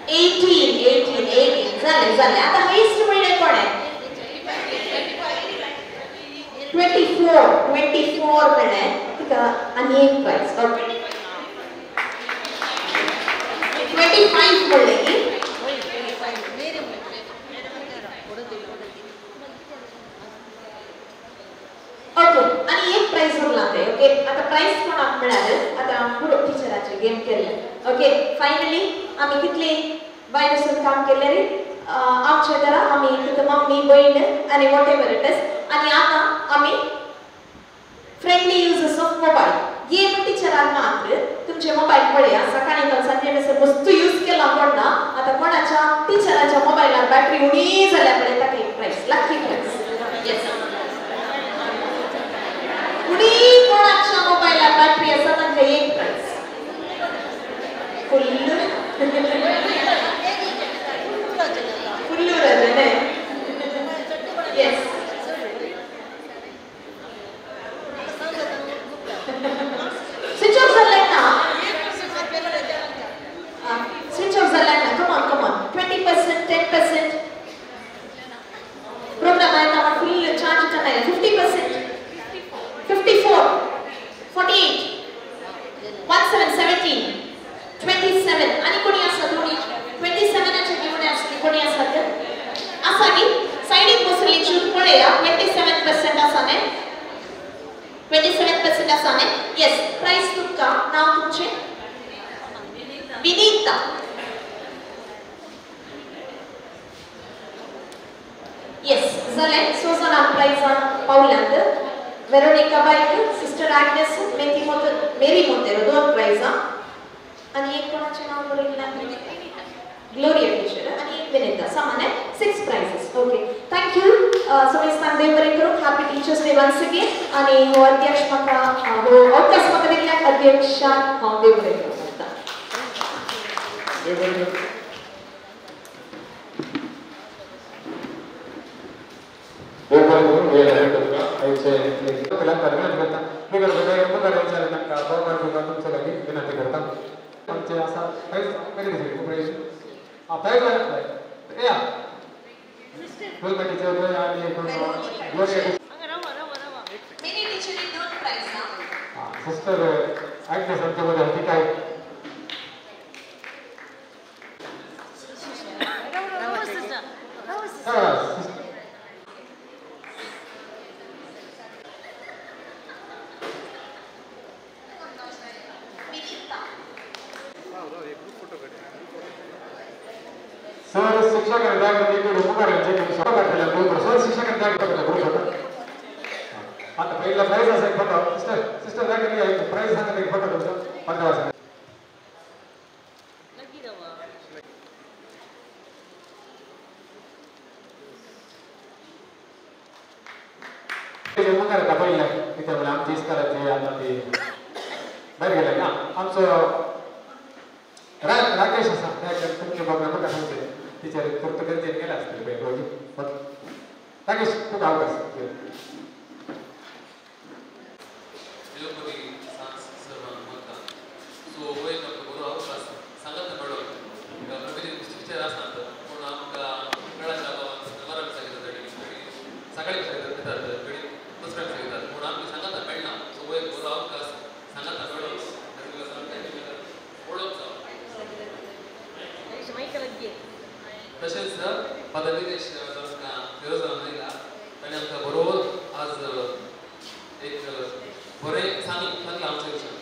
18 झाले आता heist मिळणे कोण आहे 24 मिळणे ठीक आहे आणि एक प्राइस 25 मिळले की ओके आणि एक प्राइस उरला आहे ओके आता प्राइस पण आप मिळाले आता पुढे टीचराचे गेम केले ओके फायनली आम्ही कितले बायपासून काम केले रे आमच्या घरा आम्ही तिथं मम्मी बहीण आणि व्हॉटएव्हर इट इज आणि आता आम्ही friendly uses of mobile game टीचरान मात्र तुमचे मोबाईल पळया सकाळी तर संध्याकाळी वस्तू यूज केला पण ना आता कोणाच्या टीचराच्या मोबाईलार बॅटरी उणी झाल्या पडे ताका एक प्राइस लकी प्राइस यस उणी कोणाच्या मोबाईलार बॅटरी असा म्हणजे एक प्राइस फुल्लू फुल्लू रजने यस switch off झालाय ना switch off झालाय ना come on 20% 10% प्रोग्राम आहे ना फुल चार्ज करणार 50% 54 48 17 27 आणि कोणी असतात कोणी 27 च्या घेऊन असते कोणी असतात असावी साइडिक बसली चूक पडेया 27% असाने 27% असाने यस प्राइस तुमका नाव तुमचे विनीता यस झाले सोजना प्राइस पावल्यात वेरोनिका बाईक सिस्टर ॲग्नेस मेरी मोतेरो दोन प्राइस आणि एक कोणाचे नाव बरोबर ग्लोरिया टीचर आणि एक विनीता सामान्य 6 prizes okay thank you so मी स्थान बरे करू happy teachers day once again आणि हो अध्यक्ष मका हो अवकाश मका दिल्या अध्यक्षा हो देवरे करता देवरे वेळ आहे तुमका आयचे कला करण्यात करता मी करतो काय विचार नका बहुमान तुमका तुमच्या लागि विनंती करता आमचे असा काही कधी तुम्ही आता काय या फुल टीचर आणि ग्लोरिया मेरी टीचर ने दोन प्राइस हां सिस्टर ॲग्नेस आमच्यामध्ये होती काय सर शिक्षकांना एक उपकारांचे शिक्षकांना ग्रुप सर शिक्षकांना ग्रुप होता आता पहिला प्राइस असा एक फोटो सिस्टर काय प्राइस सांगा एक फोटो तुमचा 15 वाजता ते मग करता पहिला इथे मला आमची इस्काराची आता ते बाहेर गेला ना आमचं राकेश असा तुमच्या बघा बघा सांगते टीचर फक्त करते गेला असतील बाई रोजी पण राकेश तू गाव कर देवपुरी सर्व म्हणता सो वय बरो अवकाश सांगत मॅडम प्रगती टीचर असतात पूण आमकां मेळाच्या नवराक सांगितलं सकाळी सांगिततात कडी दुसऱ्याक सांगिततात पूण आमकां सांगता मेळना सो वय बरो अवकाश सांगता मॅडम ओळख तसेच पदाधिकारी आमकां फिरोज रामनायला ताणें आमकां बरोबर आज एक बरें सांगलें आमच्या विशयान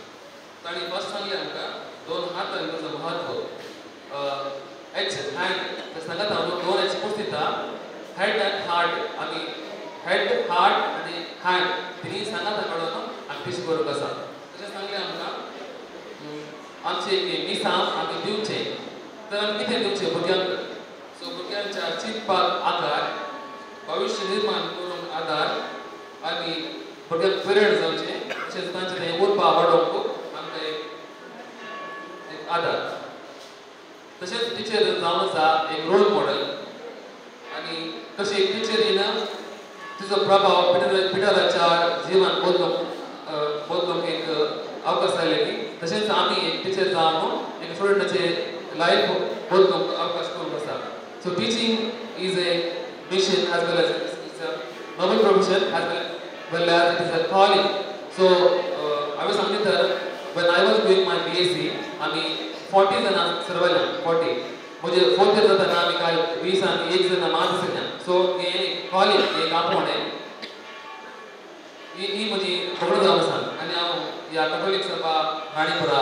ताणें फर्स्ट सांगलें आमकां 2 हात आनी ताचो म्हत्व एच हँड ते सांगता हांव 2 एच कोर्स दिता हेड एंड हार्ट आमी हेड हार्ट आनी हँड तिनी सांगता म्हणून आमी कशें करूंक आसा तशें सांगलें आमकां आमचे मिसां आमी दिवचें तर आमी कितें दिवचें भुरग्यांक सो भुरग्यांच्या चिंतपाक आदार भविश्य निर्माण करूंक आदार आनी भुरग्यांक प्रेरण जावचें तशेंच तांचें तें उरपा वाडोवंक आमकां एक आदार तशेंच टिचर जावन आसा एक रोल मॉडेल आनी कशें एक टिचरीन तिजो प्रभाव पिटाराच्या जिवान बदलूंक एक अवकाश जालेली तशेंच आमी एक टिचर जावन एक स्टुडंटाचे लायफ बदलूंक अवकाश करूंक आसा so teaching is a mission as well as it's a noble profession as well as it is a calling. So I was saying that when I was doing my BSc, आम्ही 40 जण सर्वांना 40 म्हणजे 4th year जाताना आम्ही काय 20 आणि 1 जण मात सगळ्या सो हे कॉलिंग एक आपण आहे ही म्हणजे पकडून जाऊन सांग आणि हांव या कॅथोलिक सभा राणीपुरा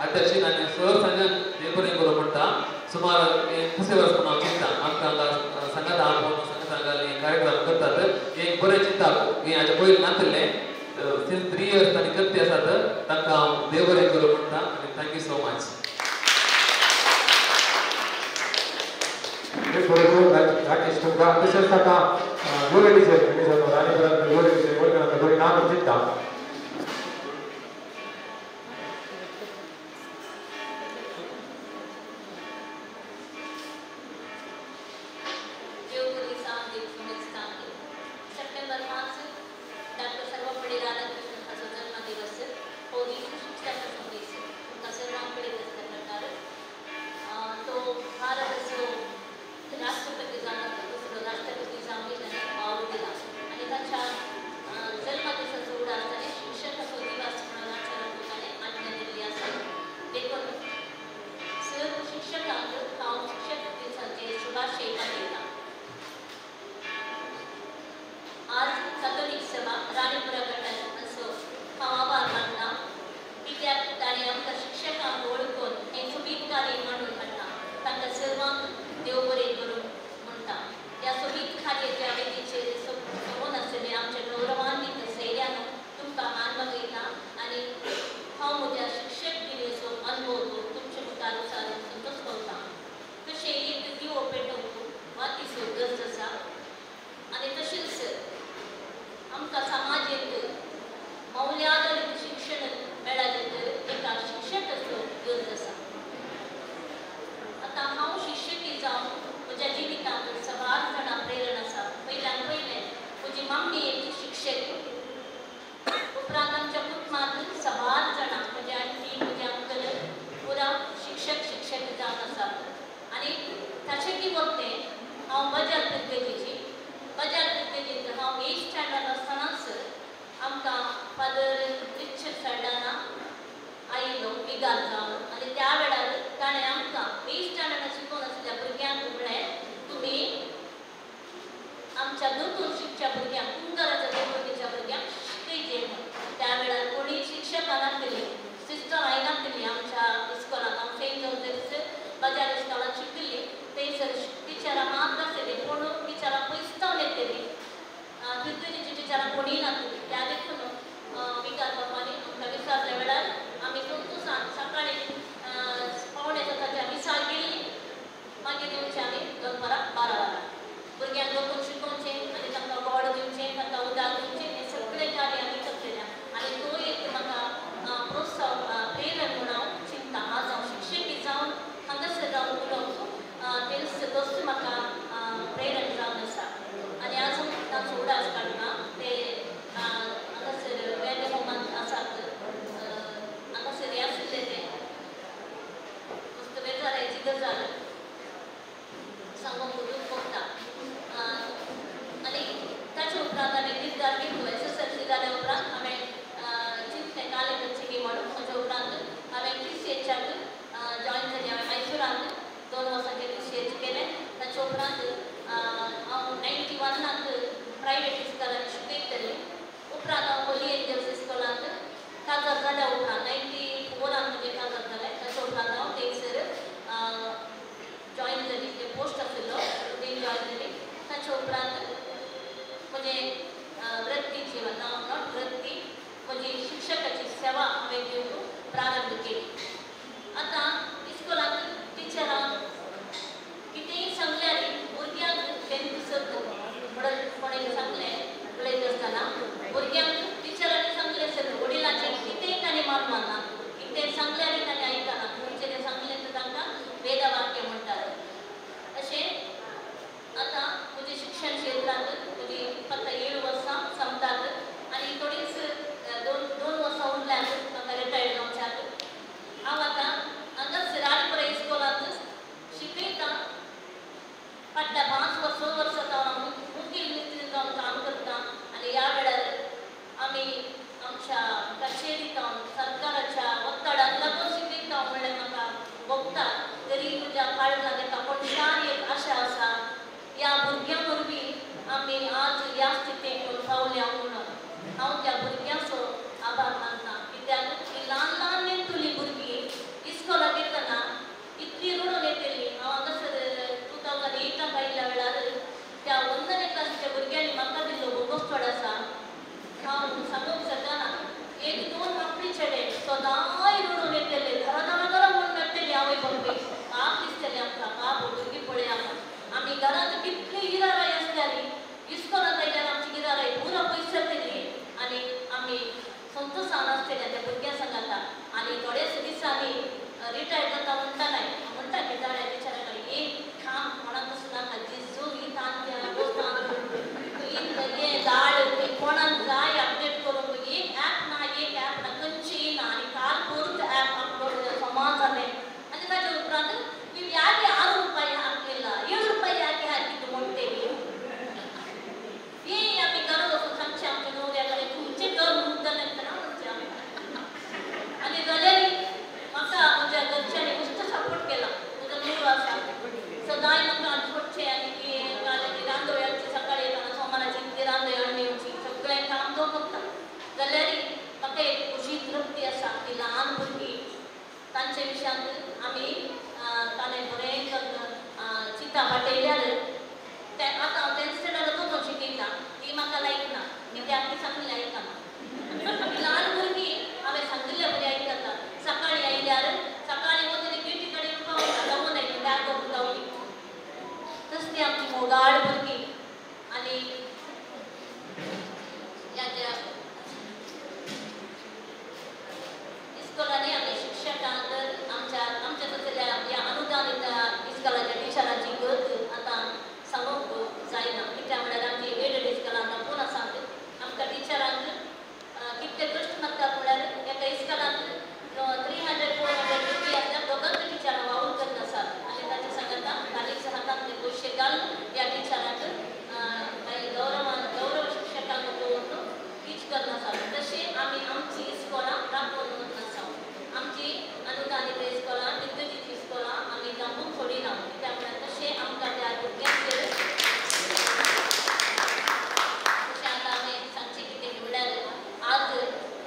अध्यक्षीन आणि सर संजय देवपुरी बरोबर म्हणटा सुमार कुसे वर्स पण हांव चिंता आमकां संघात आपण संघात कार्यक्रम करतात एक बरें चिंता हें हाजे पयलीं नासलें since 3 years तांणी करते आसात तांकां हांव देव बरें करूं म्हणटा आनी थँक्यू सो मच. राकेश तुमकां तशेंच ताका गोरेटीचेर राणीपुरांत गोरेटीचेर वळखना बरी नांव चिंतता. आमची मोगाळ भुरगी आणि याच्या इस्कॉलांनी आम्ही शिक्षकांक आमच्या तसल्या या अनुदानित इस्कॉलाच्या टिचरांची गत आता सांगूंक जायना कित्याक म्हळ्यार आमची एडेड इस्कॉलांत पूण आसात आमकां टिचरांक कितले कश्ट लागतात म्हळ्यार एका इस्कॉलांत 300-400 भुरगीं आसतात दोगांक टिचरां वावर करता आसात आनी ताचे सांगता ताणीं हातांतले पयशे घालून या टिचरांक गौरव शिक्षकांक पळोवन टीच करता आसात तशें आमी आमची इस्कॉलां राखून दवरता आसा आमची अनुदानीत इस्कॉलां दिग्गजीची इस्कॉलां आमी दाखोवंक सोडिना कित्याक म्हळ्यार तशें आमकां त्या भुरग्यांचेर तशें आतां आमी सांगचें कितें म्हळ्यार आज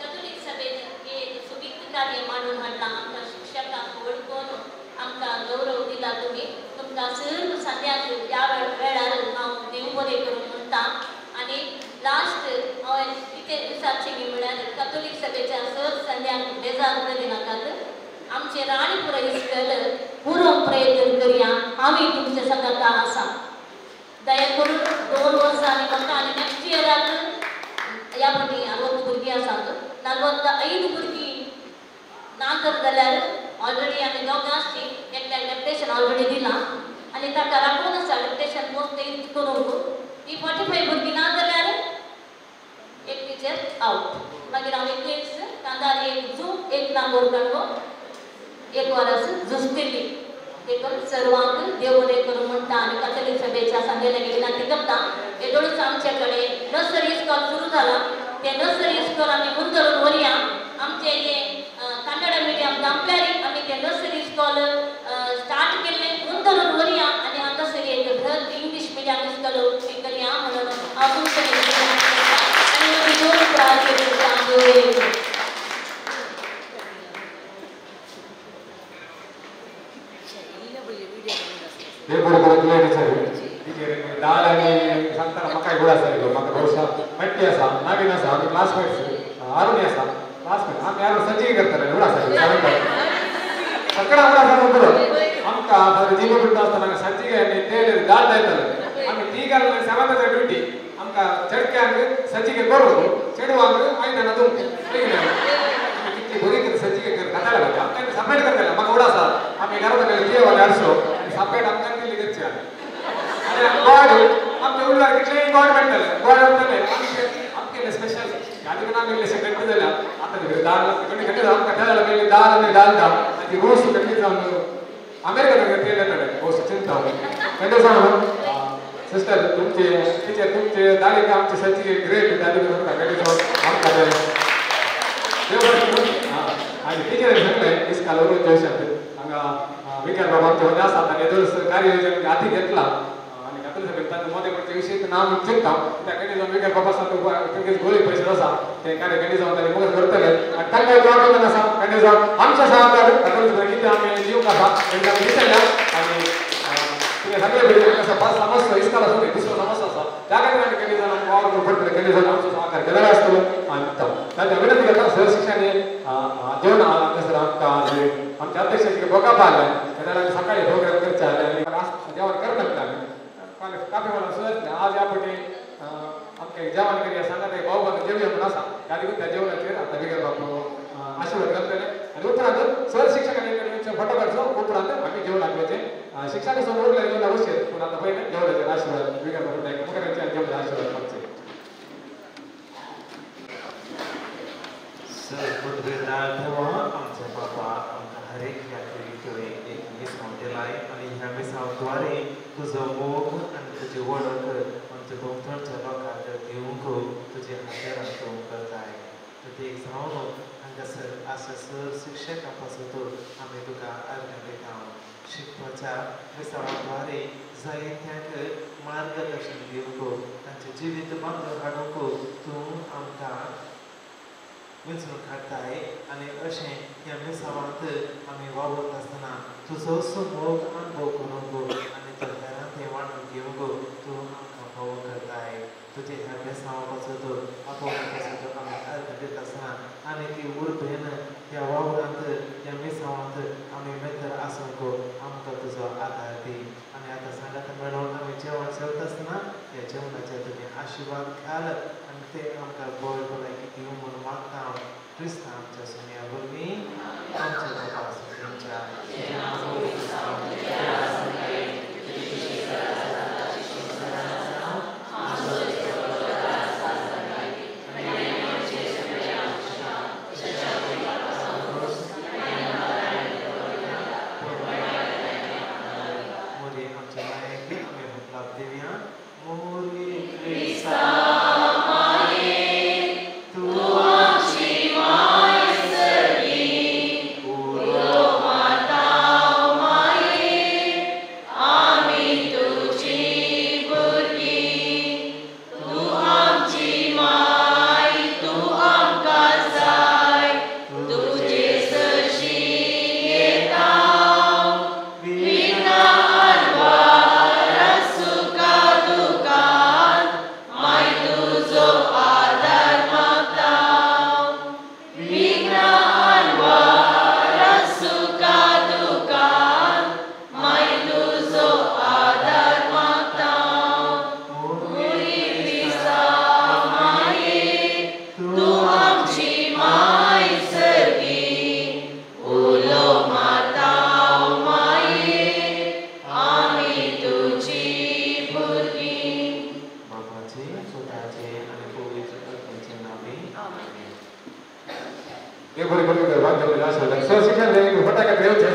कॅथोलीक सभेन एक सुबीक कार्य मांडून हाडलां आमकां शिक्षकांक वळखून आमकां गौरव दिला तुमकां सर्व संद्याक ह्या वेळार हांव देव बरें करूं म्हणटा आनी लास्ट हांवें कितें विचारचें म्हळ्यार कॅथोलीक सभेच्या सर संद्यांक बेजार करी नाकात आमचे राणीपुरा इस्कॉल पुरो प्रयत्न करया आमी तुमचे सांगाता आसा दया करून 2 वर्सांनी म्हाका आनी नेक्स्ट इयराक ह्या फावटी 60 भुरगीं आसात 45 भुरगीं ना तर जाल्यार ऑलरेडी आमी दोगांची एकट्याक डेप्युटेशन ऑलरेडी दिलां आनी ताका राखून आसा डेप्युटेशन पोस्ट तेंच करूंक ही 45 भुरगीं ना जाल्यार एक टिचर आवट मागीर हांव एकवेळेस कांदार एक झूम एक नांगोर काडलो एक वरस झुजतेली देखून सर्वांक देव बरें करूं म्हणटा आनी कॅथोलीक सभेच्या संदेशाक विनंती करता येदोळूच आमचे कडेन नर्सरी इस्कॉल सुरू जाला ते नर्सरी इस्कॉल आमी मुंतरून व्हरया आमचे जे कन्नड मिडियम दामल्यारी आमी ते नर्सरी इस्कॉल स्टार्ट केल्ले मुंतरून व्हरया आनी हांगासर एक बृहत इंग्लीश मिडियम इस्कॉल उबी करया म्हणून हांव तुमचे आनी आमी दोन प्रार्थना करता सांगताना म्हाका गोड आसा म्हाका भरोसा मट्टी आसा नावीन आसा आमी क्लासमेट्स आरुणी आसा क्लासमेट आमी यार संजय करतले एवढा आसा सगळा एवढा आसा बरो आमकां जिल्लो बिड्डो आसतना संजय आनी ते दाल जायतले आमी ती घालून 7th ड्युटी आमकां चडक्यांक संजय करूं चेडवांक आयदनां दिवंक कितली बरी कर संजय कर खाताले म्हाका आमकां सबमिट करतले म्हाका एवढा आसा आमी घरांत कितें वाले हाडसो आनी सबमिट आमकां दिल्ली करची आनी गॉड आमचे उरल्यार कितलेय गॉड मेळटले गॉड मेळटले आमचे स्पेशल गाडी पण आमी सेकंड जाल्यार आतां दाल कमी आमकां ठेवायला मेळ्ळी दाल आनी दाल दा आनी रोस कमी जावन अमेरिकेन केले हो चिंता कंटे सांग सिस्टर तुमचे टिचर तुमचे दाडीक आमचे सची ग्रेट दाडी आमकां आनी टिचर सांगलें इस्काल वरून जयशंत हांगा विकार बाबा आमचे मध्ये आसात आनी येदोळ कार्य योजन हाती घेतला आनी कॅथोलीक सभेन मोदे करचे विशय नांव चिंता त्या कडेन जावन विकार बाबा आसा तेंगे गोळी पयशे आसा ते कार्य कडेन जावन ताणें मुखार करतले आनी तांकां गॉड आसा कडेन जावन आमच्या सहकार कॅथोलीक सभेन कितें आमी दिवंक आसा तांकां दितले आनी कितें सगळे भुरगे आसा 5 समस्या इस्काल आसूं दुसरो समस्या आसा त्या खातीर आमी कडेन जावन वावर करतले कडेन जावन आमचो सहकार केलेलो आसतलो आनी ताच्या विनंती करता सर शिक्षण जेवण हांगासर आमकां आमच्या अध्यक्षाची बोका पाहिलं त्याला आम्ही सकाळी प्रोग्राम करचे आले आणि जेवण करतात आम्ही काफी मला सुचले आज यापटी आमकां जेवण करूया सांगात भाऊ बंद जेवया म्हणून आसा त्या दिवस त्या जेवणाचेर आता विगर बाबू आशीर्वाद करतले आणि उपरांत सर शिक्षकांनी फोटो काडचो उपरांत आमी जेवण हाडपाचे शिक्षकां समोर उरले जेवण अवश्य पूण आतां पयले जेवणाचेर आशीर्वाद विगर बाबू मुखारांचे जेवणाचे आशीर्वाद मागचे सर गुडवेदार देवा आमचे बाबा आमकां हर एक यात्रेक एक मिसांव दिलाय आनी ह्या मिसांवाद्वारे तुजो मोग आनी तुजी वळख आमच्या भोंवतणच्या लोकांक दिवंक तुजे हातेर आमी घेवंक करताय देखीक जावन हांगासर आसा सर शिक्षकां पासून आमी तुका अर्घ्य दिता शिकपाच्या मिसांवाद्वारे जायत्यांक मार्गदर्शन दिवंक तांचे जिवीत बांदून हाडूंक तूं आमकां वेंचणूक हाडटाय आनी अशें ह्या मिसावांत आमी वावरता आसतना तुजो मोग अनुभव करूंक आनी तो हेरांक थंय वांटून घेवंक तूं आमकां फावो करताय तुजे ह्या मिसावा पासून आपोवपा पासून आमी अर्घ दिता आसतना आनी ती उर्बेन ह्या वावरांत ह्या मिसावांत आमी मेथर आसूंक आमकां तुजो आदार दी आनी आतां सांगात मेळोन आमी जेवण जेवता आसतना ह्या जेवणाचे तुमी आशिर्वाद घाल आनी ते आमकां बळ भलायकी दिवं म्हूण मागता हांव क्रिस्ता आमच्या सुन्या वरवीं आमच्या बापा सुन्यांच्या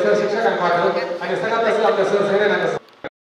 शिक्षण शिक्षकांना पाठव आणि सगळ्यात आपल्या सहसैन्याला